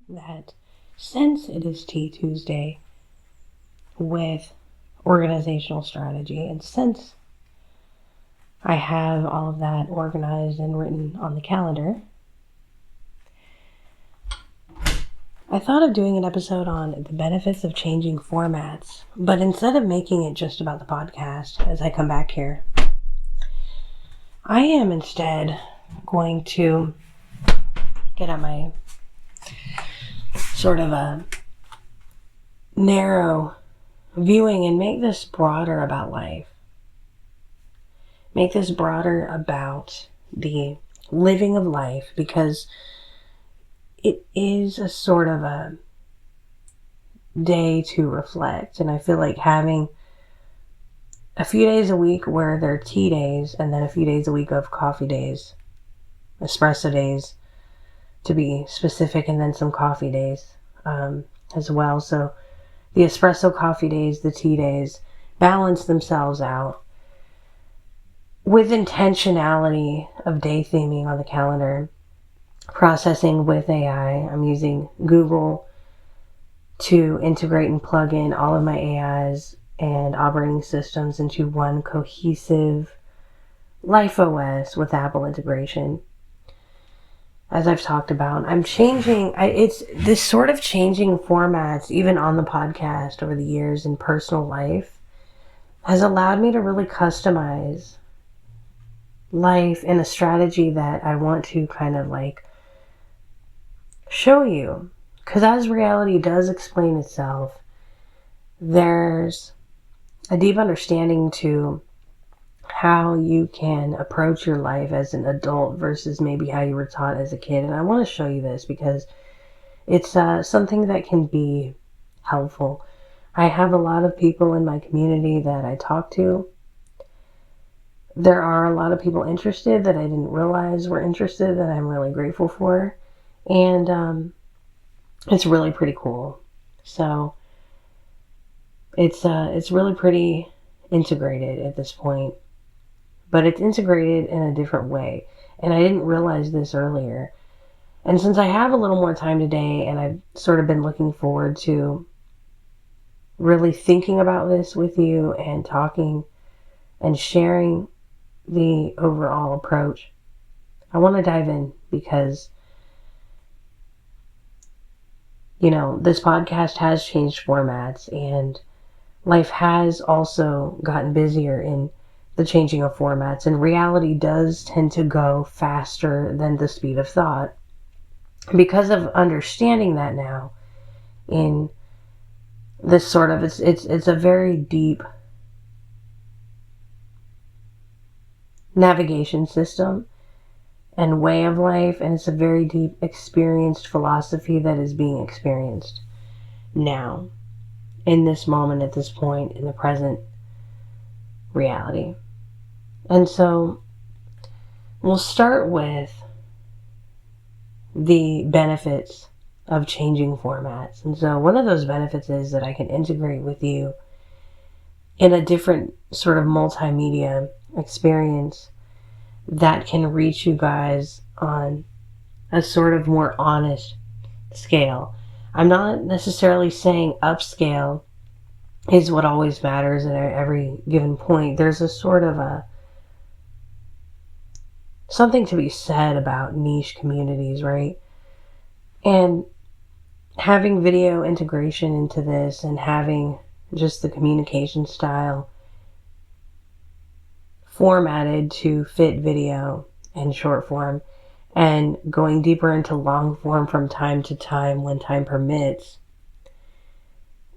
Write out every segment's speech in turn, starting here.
that since it is Tea Tuesday with organizational strategy, and since I have all of that organized and written on the calendar, I thought of doing an episode on the benefits of changing formats, but instead of making it just about the podcast as I come back here, I am instead going to get at my sort of a narrow viewing and make this broader about life. Make this broader about the living of life, because it is a sort of a day to reflect. And I feel like having a few days a week where they're tea days and then a few days a week of coffee days, espresso days to be specific, and then some coffee days as well. So the espresso coffee days, the tea days balance themselves out with intentionality of day theming on the calendar, processing with AI. I'm using Google to integrate and plug in all of my AIs and operating systems into one cohesive Life OS with Apple integration. As I've talked about, I'm changing, it's this sort of changing formats, even on the podcast over the years in personal life, has allowed me to really customize life in a strategy that I want to kind of like show you. Because as reality does explain itself, there's a deep understanding to how you can approach your life as an adult versus maybe how you were taught as a kid. And I want to show you this because it's something that can be helpful. I have a lot of people in my community that I talk to. There are a lot of people interested that I didn't realize were interested, that I'm really grateful for. And it's really pretty cool. So it's really pretty integrated at this point. But it's integrated in a different way. And I didn't realize this earlier. And since I have a little more time today, and I've sort of been looking forward to really thinking about this with you and talking and sharing the overall approach, I want to dive in because, you know, this podcast has changed formats, and life has also gotten busier in the changing of formats, and reality does tend to go faster than the speed of thought. Because of understanding that now, in this sort of, it's a very deep navigation system and way of life, and it's a very deep experienced philosophy that is being experienced now, in this moment, at this point, in the present reality. And so we'll start with the benefits of changing formats. And so one of those benefits is that I can integrate with you in a different sort of multimedia experience that can reach you guys on a sort of more honest scale. I'm not necessarily saying upscale is what always matters at every given point. There's a sort of something to be said about niche communities, right? And having video integration into this, and having just the communication style formatted to fit video and short form, and going deeper into long form from time to time when time permits,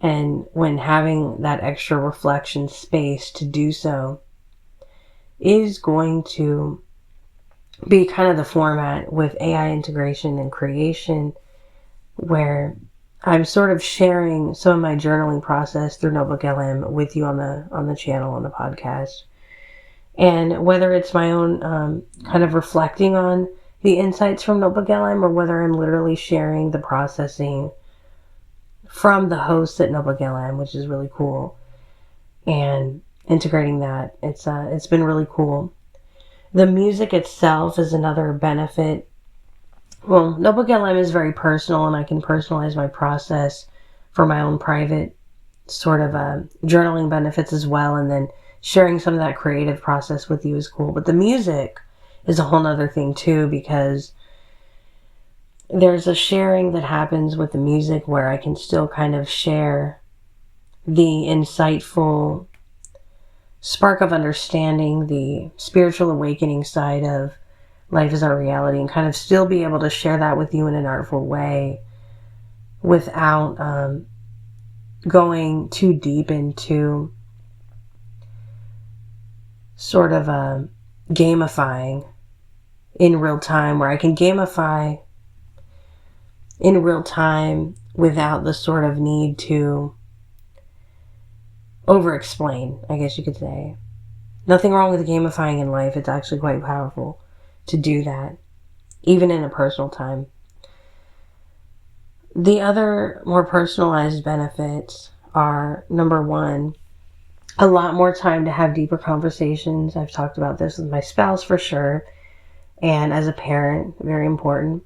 and when having that extra reflection space to do so, is going to be kind of the format with AI integration and creation, where I'm sort of sharing some of my journaling process through Notebook LM with you on the channel, on the podcast. And whether it's my own kind of reflecting on the insights from Notebook LM, or whether I'm literally sharing the processing from the hosts at Notebook LM, which is really cool, and integrating that, it's been really cool. The music itself is another benefit Well, Notebook LM is very personal, and I can personalize my process for my own private sort of journaling benefits as well. And then sharing some of that creative process with you is cool. But the music is a whole nother thing too, because there's a sharing that happens with the music where I can still kind of share the insightful spark of understanding, the spiritual awakening side of life is our reality, and kind of still be able to share that with you in an artful way without going too deep into sort of gamifying in real time, where I can gamify in real time without the sort of need to over explain, I guess you could say. Nothing wrong with gamifying in life. It's actually quite powerful to do that, even in a personal time. The other more personalized benefits are, number one, a lot more time to have deeper conversations. I've talked about this with my spouse for sure, and as a parent, very important.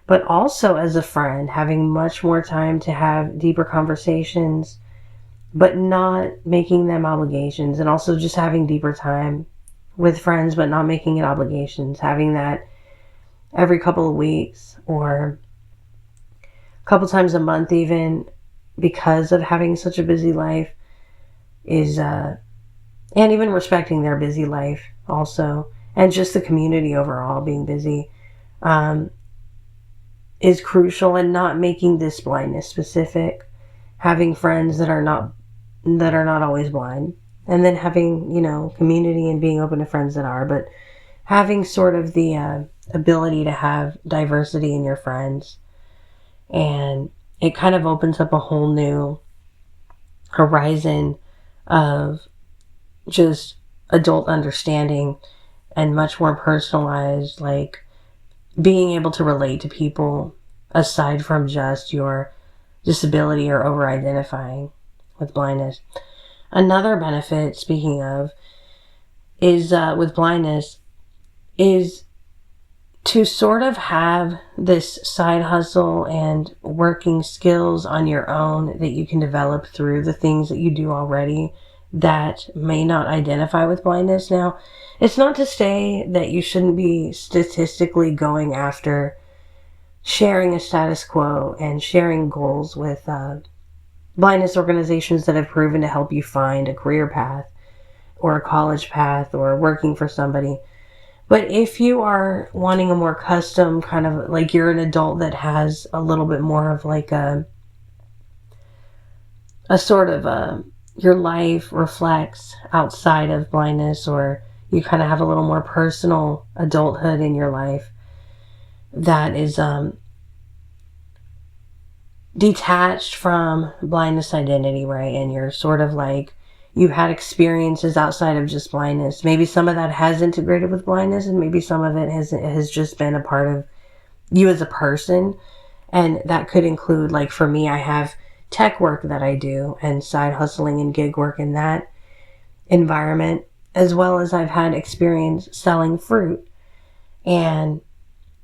But also as a friend, having much more time to have deeper conversations, but not making them obligations, and also just having deeper time with friends, but not making it obligations. Having that every couple of weeks or a couple times a month, even, because of having such a busy life, is, and even respecting their busy life also, and just the community overall being busy, is crucial. And not making this blindness specific, having friends that are not always blind, and then having, community and being open to friends that are, but having sort of the ability to have diversity in your friends. And it kind of opens up a whole new horizon of just adult understanding, and much more personalized, like being able to relate to people aside from just your disability or over identifying with blindness. Another benefit, speaking of, is with blindness, is to sort of have this side hustle and working skills on your own that you can develop through the things that you do already that may not identify with blindness. Now, it's not to say that you shouldn't be statistically going after sharing a status quo and sharing goals with blindness organizations that have proven to help you find a career path or a college path or working for somebody. But if you are wanting a more custom kind of, like, you're an adult that has a little bit more of like a sort of your life reflects outside of blindness, or you kind of have a little more personal adulthood in your life that is detached from blindness identity, right? And you're sort of like, you've had experiences outside of just blindness. Maybe some of that has integrated with blindness, and maybe some of it has just been a part of you as a person. And that could include, like, for me, I have tech work that I do and side hustling and gig work in that environment, as well as I've had experience selling fruit and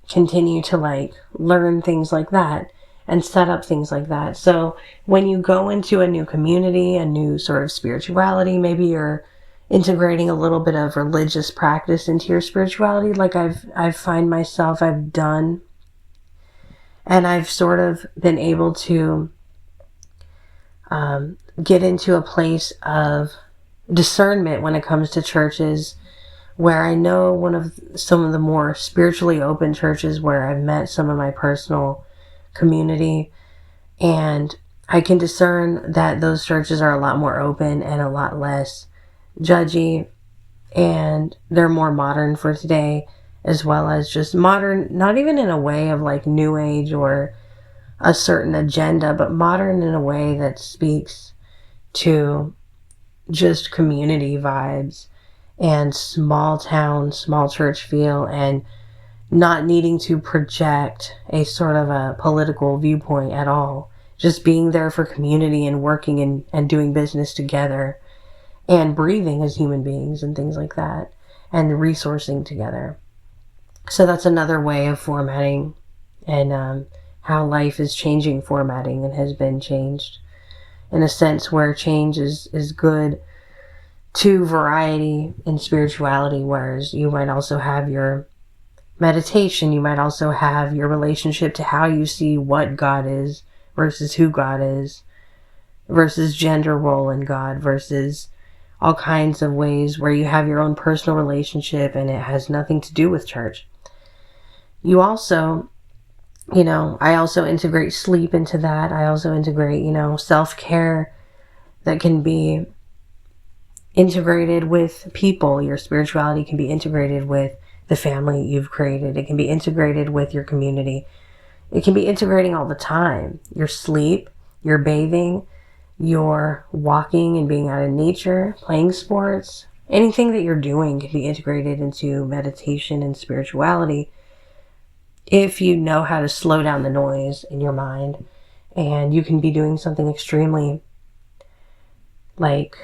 continue to like learn things like that and set up things like that. So when you go into a new community, a new sort of spirituality, maybe you're integrating a little bit of religious practice into your spirituality, like I've find myself, I've done, and I've sort of been able to get into a place of discernment when it comes to churches, where I know some of the more spiritually open churches where I've met some of my personal community, and I can discern that those churches are a lot more open and a lot less judgy, and they're more modern for today, as well as just modern, not even in a way of like new age or a certain agenda, but modern in a way that speaks to just community vibes and small town, small church feel, and not needing to project a sort of a political viewpoint at all. Just being there for community and working and doing business together and breathing as human beings and things like that, and resourcing together. So that's another way of formatting and how life is changing, formatting, and has been changed in a sense where change is good to variety and spirituality, whereas you might also have your meditation, you might also have your relationship to how you see what God is versus who God is, versus gender role in God, versus all kinds of ways where you have your own personal relationship and it has nothing to do with church. You also, I also integrate sleep into that. I also integrate, self-care that can be integrated with people. Your spirituality can be integrated with the family you've created. It can be integrated with your community. It can be integrating all the time. Your sleep, your bathing, your walking and being out in nature, playing sports, anything that you're doing can be integrated into meditation and spirituality if you know how to slow down the noise in your mind. And you can be doing something extremely like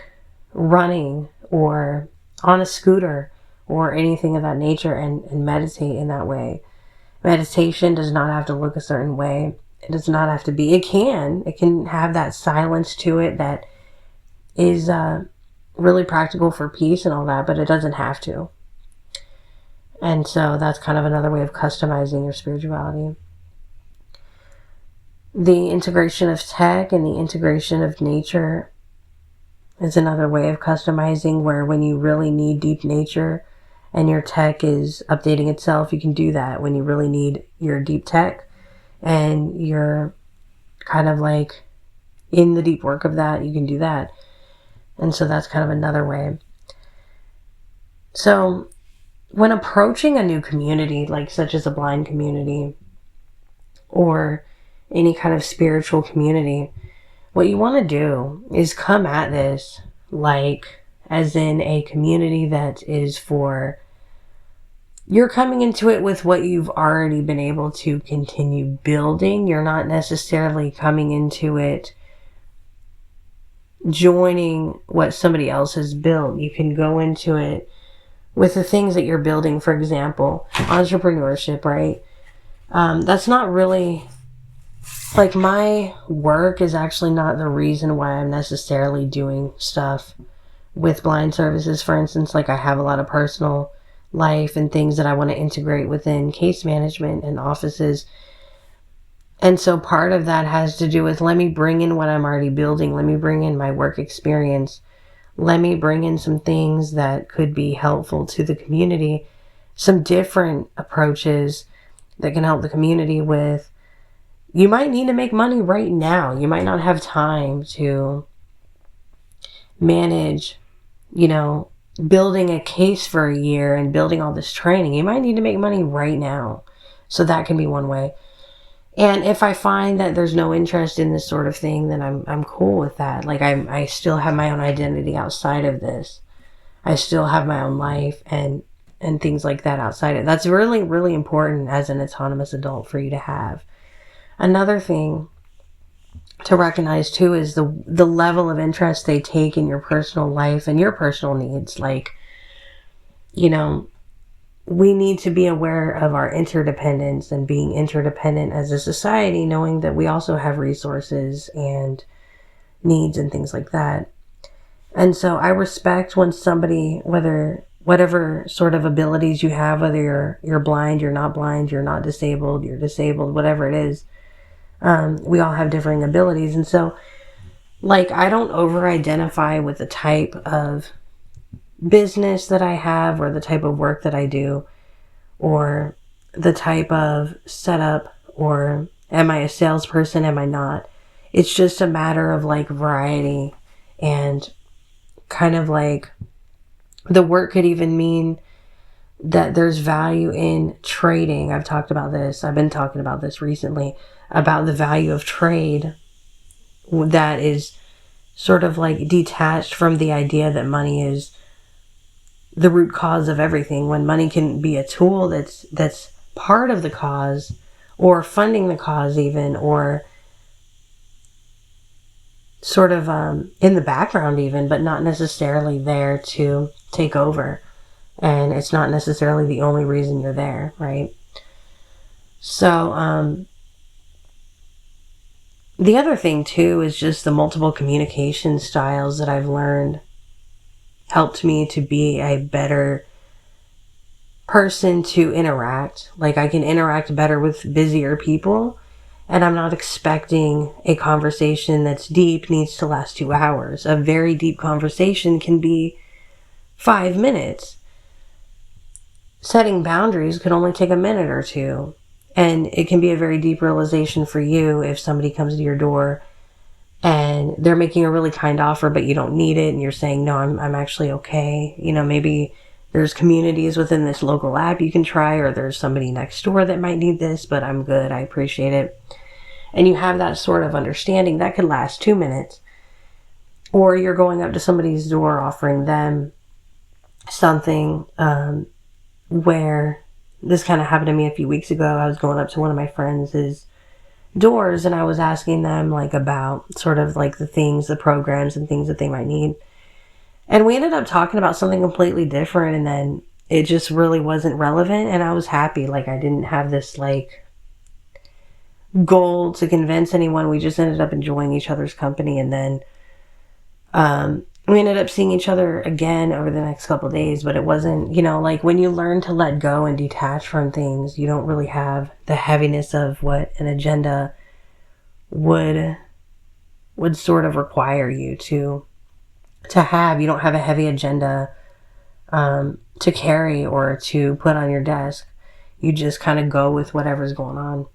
running or on a scooter or anything of that nature and meditate in that way. Meditation does not have to look a certain way. It does not have to be. It can have that silence to it that is really practical for peace and all that, but it doesn't have to. And so that's kind of another way of customizing your spirituality. The integration of tech and the integration of nature is another way of customizing, where when you really need deep nature and your tech is updating itself, you can do that. When you really need your deep tech and you're kind of like in the deep work of that, you can do that. And so that's kind of another way. So when approaching a new community, like such as a blind community or any kind of spiritual community, what you want to do is come at this like as in a community that is for, you're coming into it with what you've already been able to continue building. You're not necessarily coming into it joining what somebody else has built. You can go into it with the things that you're building. For example, entrepreneurship, right? That's not really, like, my work is actually not the reason why I'm necessarily doing stuff with blind services. For instance, like, I have a lot of personal life and things that I want to integrate within case management and offices. And so part of that has to do with, let me bring in what I'm already building. Let me bring in my work experience. Let me bring in some things that could be helpful to the community, some different approaches that can help the community with. You might need to make money right now. You might not have time to manage, building a case for a year and building all this training. You might need to make money right now. So that can be one way. And if I find that there's no interest in this sort of thing, then I'm cool with that. Like, I still have my own identity outside of this. I still have my own life and things like that outside it. That's really, really important as an autonomous adult for you to have. Another thing to recognize too is the level of interest they take in your personal life and your personal needs. Like, we need to be aware of our interdependence and being interdependent as a society, knowing that we also have resources and needs and things like that. And so I respect when somebody, whatever sort of abilities you have, whether you're blind, you're not blind, you're not disabled, you're disabled, whatever it is, we all have differing abilities. And so, like, I don't over-identify with the type of business that I have or the type of work that I do or the type of setup, or am I a salesperson, am I not? It's just a matter of like variety, and kind of like the work could even mean that there's value in trading. I've been talking about this recently, about the value of trade that is sort of like detached from the idea that money is the root cause of everything, when money can be a tool that's part of the cause, or funding the cause even, or sort of in the background even, but not necessarily there to take over. And it's not necessarily the only reason you're there, right? So, the other thing too is just the multiple communication styles that I've learned helped me to be a better person to interact. Like, I can interact better with busier people, and I'm not expecting a conversation that's deep needs to last 2 hours. A very deep conversation can be 5 minutes. Setting boundaries could only take a minute or two. And it can be a very deep realization for you if somebody comes to your door and they're making a really kind offer, but you don't need it, and you're saying, no, I'm actually okay. You know, maybe there's communities within this local app you can try, or there's somebody next door that might need this, but I'm good. I appreciate it. And you have that sort of understanding that could last 2 minutes. Or you're going up to somebody's door offering them something, where this kind of happened to me a few weeks ago. I was going up to one of my friends' doors, and I was asking them like about sort of like the things, the programs and things that they might need. And we ended up talking about something completely different, and then it just really wasn't relevant, and I was happy. Like, I didn't have this like goal to convince anyone. We just ended up enjoying each other's company, and then we ended up seeing each other again over the next couple of days. But it wasn't, you know, like when you learn to let go and detach from things, you don't really have the heaviness of what an agenda would sort of require you to have. You don't have a heavy agenda to carry or to put on your desk. You just kind of go with whatever's going on.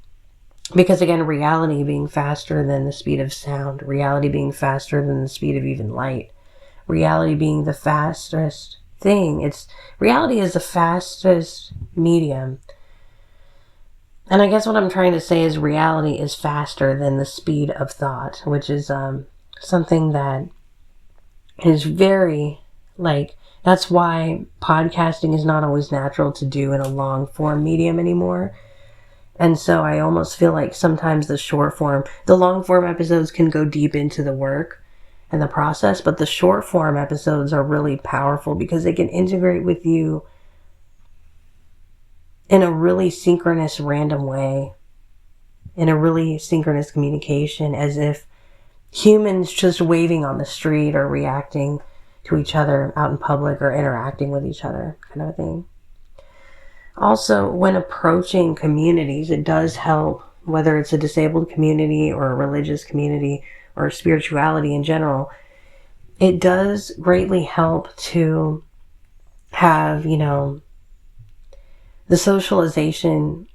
Because again, reality being faster than the speed of sound, reality being faster than the speed of even light, reality being the fastest thing. Reality is the fastest medium. And I guess what I'm trying to say is reality is faster than the speed of thought, which is something that is very, like, that's why podcasting is not always natural to do in a long form medium anymore. And so I almost feel like sometimes the long form episodes can go deep into the work and the process, but the short form episodes are really powerful because they can integrate with you in a really synchronous, random way, in a really synchronous communication, as if humans just waving on the street or reacting to each other out in public or interacting with each other, kind of a thing. Also, when approaching communities, it does help, whether it's a disabled community or a religious community or spirituality in general, it does greatly help to have, you know, the socialization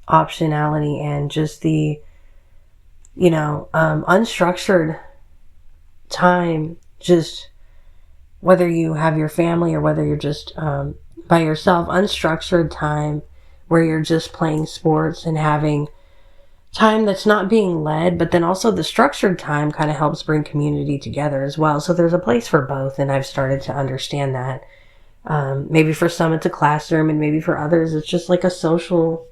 optionality and just the, you know, unstructured time, just whether you have your family or whether you're just by yourself, unstructured time where you're just playing sports and having time that's not being led, but then also the structured time kind of helps bring community together as well. So there's a place for both, and I've started to understand that. Maybe for some it's a classroom, and maybe for others it's just like a social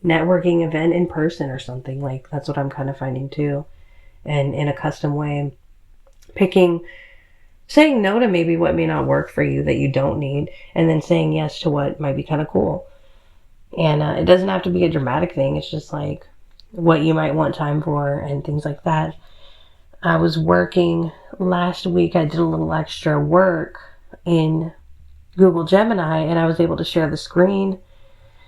networking event in person or something. Like, that's what I'm kind of finding too. And in a custom way, saying no to maybe what may not work for you that you don't need, and then saying yes to what might be kind of cool. And it doesn't have to be a dramatic thing. It's just like what you might want time for and things like that. I was working last week. I did a little extra work in Google Gemini, and I was able to share the screen.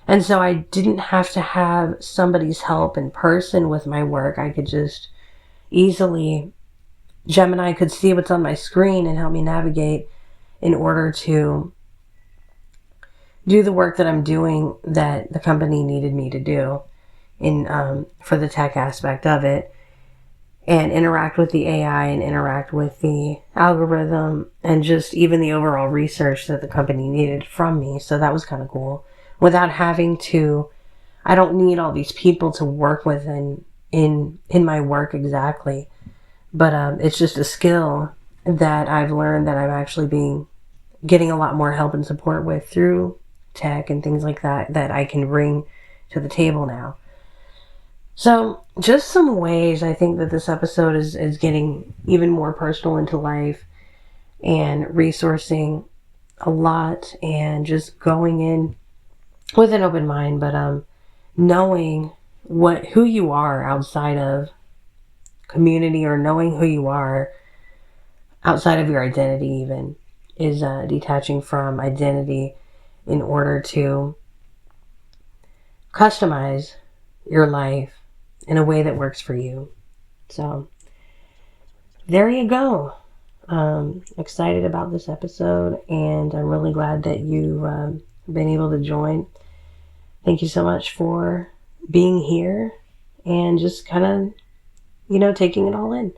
And so I didn't have to have somebody's help in person with my work. I could just easily, Gemini could see what's on my screen and help me navigate in order to do the work that I'm doing that the company needed me to do in for the tech aspect of it, and interact with the AI and interact with the algorithm and just even the overall research that the company needed from me. So that was kind of cool. Without having to, I don't need all these people to work with in my work exactly. But it's just a skill that I've learned that I'm actually getting a lot more help and support with through tech and things like that I can bring to the table now. So just some ways I think that this episode is getting even more personal into life and resourcing a lot and just going in with an open mind. But knowing who you are outside of community, or knowing who you are outside of your identity even, is detaching from identity in order to customize your life in a way that works for you. So there you go. Excited about this episode, and I'm really glad that you've been able to join. Thank you so much for being here and just kind of, taking it all in.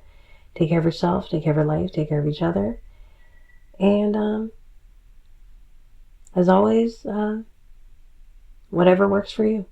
Take care of yourself, take care of your life, take care of each other. And as always, whatever works for you.